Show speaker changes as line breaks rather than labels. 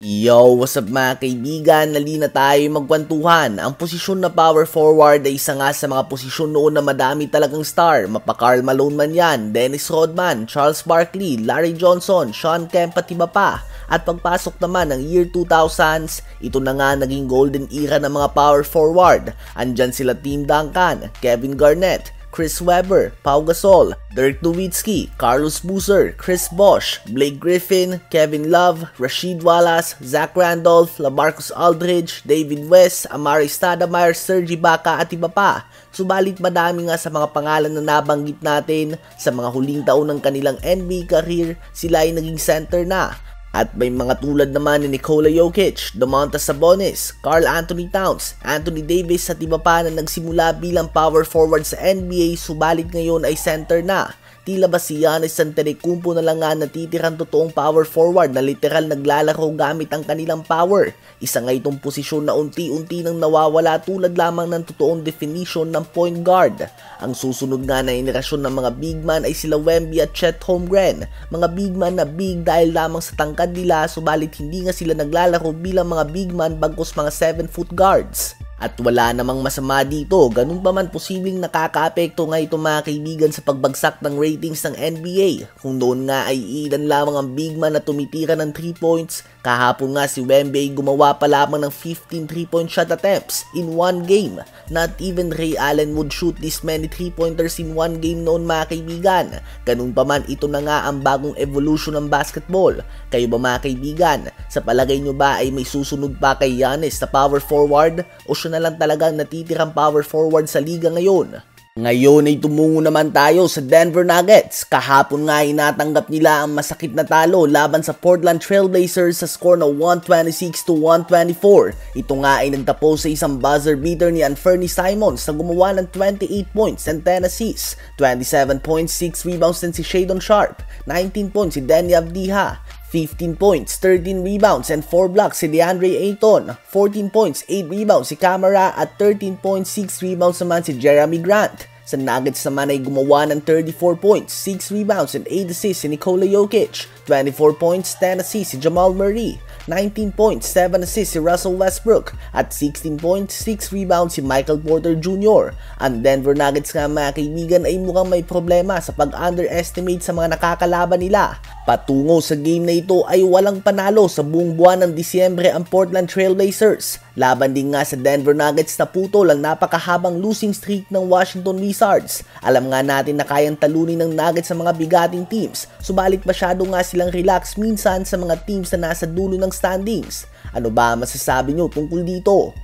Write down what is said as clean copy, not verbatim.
Yo, what's up mga kaibigan? Nalina tayo magkwentuhan. Ang posisyon na power forward ay isa nga sa mga posisyon noon na madami talagang star. Mapa Karl Malone man yan, Dennis Rodman, Charles Barkley, Larry Johnson, Shawn Kemp at iba pa. At pagpasok naman ng year 2000s, ito na nga naging golden era ng mga power forward. Andyan sila Tim Duncan, Kevin Garnett, Chris Webber, Pau Gasol, Dirk Nowitzki, Carlos Boozer, Chris Bosh, Blake Griffin, Kevin Love, Rasheed Wallace, Zach Randolph, LaMarcus Aldridge, David West, Amari Stoudemire, Serge Ibaka at iba pa. Subalit madami nga sa mga pangalan na nabanggit natin sa mga huling taon ng kanilang NBA career, sila ay naging center na. At may mga tulad naman ni Nikola Jokic, Domantas Sabonis, Karl Anthony Towns, Anthony Davis at iba pa na nagsimula bilang power forward sa NBA subalit ngayon ay center na. Tila ba si Giannis Antetokounmpo na lang nga natitirang totoong power forward na literal naglalaro gamit ang kanilang power. Isa nga itong posisyon na unti-unti nang nawawala tulad lamang ng totoong definition ng point guard. Ang susunod nga na henerasyon ng mga big man ay sila Wemby at Chet Holmgren. Mga big man na big dahil lamang sa tangkad nila subalit hindi nga sila naglalaro bilang mga big man bagkus mga 7-foot guards. At wala namang masama dito, ganun pa man posibleng nakakaapekto nga ito mga kaibigan sa pagbagsak ng ratings ng NBA. Kung noon nga ay ilan lamang ang big man na tumitira ng 3 points, kahapon nga si Wemby gumawa pa lamang ng 15 3-point shot attempts in one game. Not even Ray Allen would shoot this many 3-pointers in one game noon mga kaibigan. Ganun pa man, ito na nga ang bagong evolution ng basketball. Kayo ba mga kaibigan, sa palagay nyo ba ay may susunod pa kay Giannis na power forward o siya na lang talagang natitirang power forward sa liga ngayon? Ngayon ay tumungo naman tayo sa Denver Nuggets. Kahapon nga inatanggap nila ang masakit na talo laban sa Portland Trail Blazers sa score na 126-124. Ito nga ay nagtapos sa isang buzzer beater ni Anthony Simons na gumawa ng 28 points and 10 assists, 27 points, 6 rebounds din si Shadon Sharp, 19 points si Deni Avdija, 15 points, 13 rebounds, and 4 blocks si DeAndre Ayton. 14 points, 8 rebounds si Camara at 13 points, 6 rebounds naman si Jeremy Grant. Sa Nuggets naman ay gumawa ng 34 points, 6 rebounds, and 8 assists si Nikola Jokic. 24 points, 10 assists si Jamal Murray. 19 points, 7 assists si Russell Westbrook. At 16 points, 6 rebounds si Michael Porter Jr. Ang Denver Nuggets nga mga kaibigan ay mukhang may problema sa pag-underestimate sa mga nakakalaban nila. Patungo sa game na ito ay walang panalo sa buong buwan ng Disyembre ang Portland Trail Blazers. Laban din nga sa Denver Nuggets na putol ang napakahabang losing streak ng Washington Wizards. Alam nga natin na kayang talunin ng Nuggets sa mga bigating teams, subalit masyado nga silang relax minsan sa mga teams na nasa dulo ng standings. Ano ba masasabi nyo tungkol dito?